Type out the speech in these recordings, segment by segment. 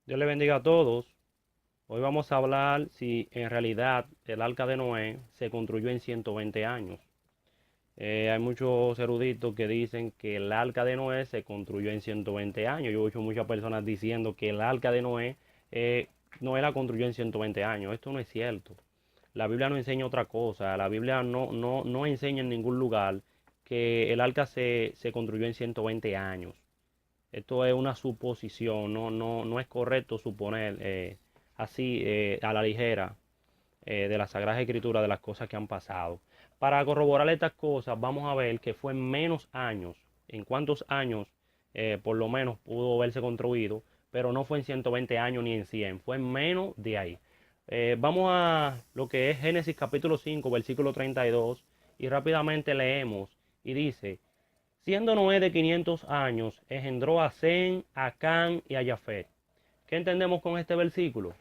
Dios le bendiga a todos. Hoy vamos a hablar si en realidad el arca de Noé se construyó en 120 años. Hay muchos eruditos que dicen que el arca de Noé se construyó en 120 años. Yo he oído muchas personas diciendo que el arca de eh, Noé la construyó en 120 años. Esto no es cierto. La Biblia no enseña otra cosa. La Biblia no enseña en ningún lugar que el arca se construyó en 120 años. Esto es una suposición, no es correcto suponer así a la ligera de la Sagrada Escritura de las cosas que han pasado. Para corroborar estas cosas, vamos a ver que fue en menos años, en cuántos años por lo menos pudo haberse construido, pero no fue en 120 años ni en 100, fue en menos de ahí. Vamos a lo que es Génesis capítulo 5, versículo 32, y rápidamente leemos, y dice: siendo Noé de 500 años, engendró a Sem, a Cam y a Jafet. ¿Qué entendemos con este versículo?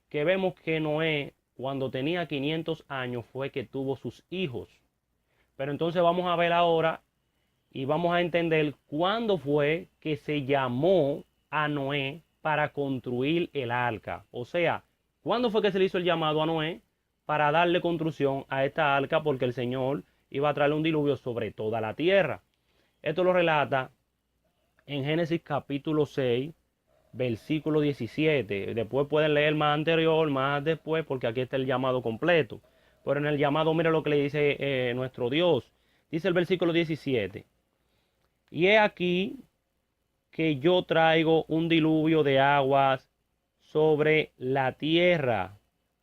Que vemos que Noé, cuando tenía 500 años, fue que tuvo sus hijos. Pero entonces vamos a ver ahora y vamos a entender cuándo fue que se llamó a Noé para construir el arca. O sea, cuándo fue que se le hizo el llamado a Noé para darle construcción a esta arca, porque el Señor iba a traer un diluvio sobre toda la tierra. Esto lo relata en Génesis capítulo 6, versículo 17. Después pueden leer más anterior, más después, porque aquí está el llamado completo. Pero en el llamado, mira lo que le dice nuestro Dios. Dice el versículo 17: y he aquí que yo traigo un diluvio de aguas sobre la tierra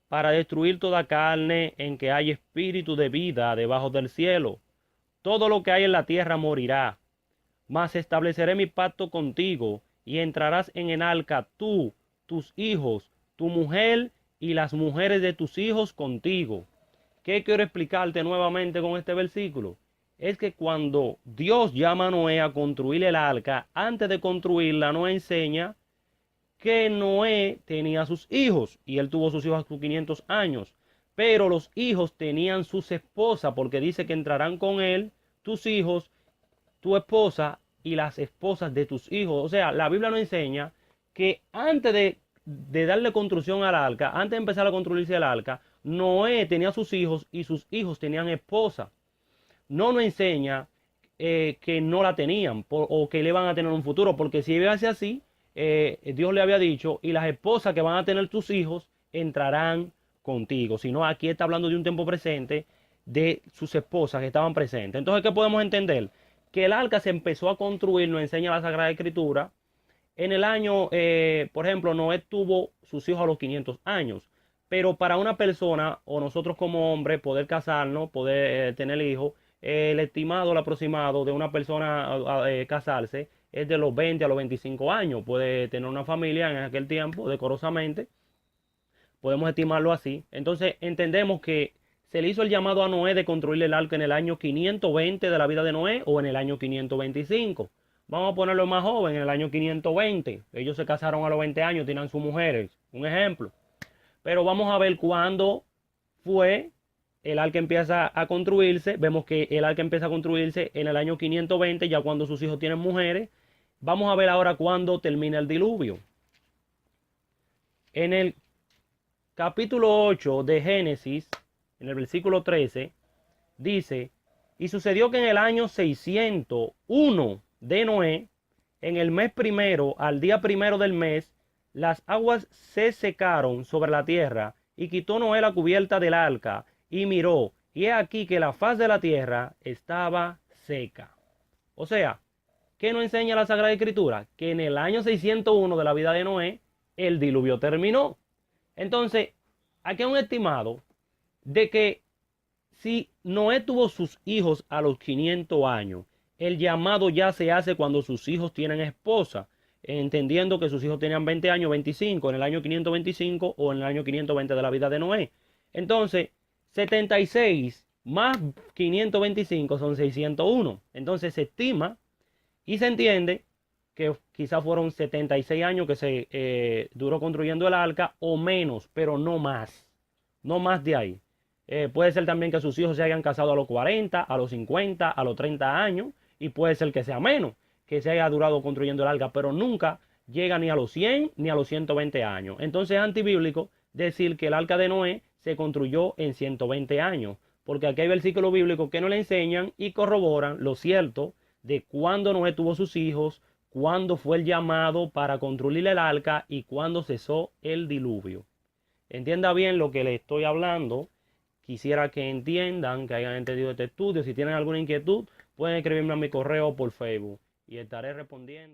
para destruir toda carne en que hay espíritu de vida debajo del cielo. Todo lo que hay en la tierra morirá. Mas estableceré mi pacto contigo, y entrarás en el arca tú, tus hijos, tu mujer y las mujeres de tus hijos contigo. ¿Qué quiero explicarte nuevamente con este versículo? Es que cuando Dios llama a Noé a construir el arca, antes de construirla, nos enseña que Noé tenía sus hijos, y él tuvo sus hijos a sus 500 años. Pero los hijos tenían sus esposas, porque dice que entrarán con él tus hijos, tu esposa y las esposas de tus hijos. O sea, la Biblia nos enseña que antes de darle construcción al arca, antes de empezar a construirse el arca, Noé tenía sus hijos y sus hijos tenían esposa. No nos enseña que no la tenían o que le van a tener un futuro, porque si iba a ser así, Dios le había dicho: y las esposas que van a tener tus hijos entrarán contigo. Sino aquí está hablando de un tiempo presente, de sus esposas que estaban presentes. Entonces, ¿qué podemos entender? Que el arca se empezó a construir, nos enseña la Sagrada Escritura, en el año, por ejemplo, Noé tuvo sus hijos a los 500 años. Pero para una persona, o nosotros como hombres, poder casarnos, poder tener hijos, el estimado, el aproximado de una persona casarse es de los 20 a los 25 años. Puede tener una familia en aquel tiempo, decorosamente. Podemos estimarlo así. Entonces entendemos que se le hizo el llamado a Noé de construir el arca en el año 520 de la vida de Noé, o en el año 525. Vamos a ponerlo más joven, en el año 520. Ellos se casaron a los 20 años, tenían sus mujeres. Un ejemplo. Pero vamos a ver cuándo fue el arca empieza a construirse. Vemos que el arca empieza a construirse en el año 520, ya cuando sus hijos tienen mujeres. Vamos a ver ahora cuándo termina el diluvio. En el capítulo 8 de Génesis, en el versículo 13, dice: y sucedió que en el año 601 de Noé, en el mes primero, al día primero del mes, las aguas se secaron sobre la tierra, y quitó Noé la cubierta del arca, y miró, y he aquí que la faz de la tierra estaba seca. O sea, ¿qué nos enseña la Sagrada Escritura? Que en el año 601 de la vida de Noé, el diluvio terminó. Entonces, aquí hay un estimado de que si Noé tuvo sus hijos a los 500 años, el llamado ya se hace cuando sus hijos tienen esposa, entendiendo que sus hijos tenían 20 años, 25, en el año 525 o en el año 520 de la vida de Noé. Entonces, 76 más 525 son 601. Entonces se estima y se entiende que quizás fueron 76 años que se duró construyendo el arca, o menos, pero no más. No más de ahí. Puede ser también que sus hijos se hayan casado a los 40, a los 50, a los 30 años, y puede ser que sea menos, que se haya durado construyendo el arca, pero nunca llega ni a los 100 ni a los 120 años. Entonces es antibíblico decir que el arca de Noé se construyó en 120 años, porque aquí hay versículos bíblicos que nos le enseñan y corroboran lo cierto de cuándo Noé tuvo sus hijos, cuándo fue el llamado para construir el arca y cuándo cesó el diluvio. Entienda bien lo que le estoy hablando. Quisiera que entiendan, que hayan entendido este estudio. Si tienen alguna inquietud, pueden escribirme a mi correo por Facebook y estaré respondiendo.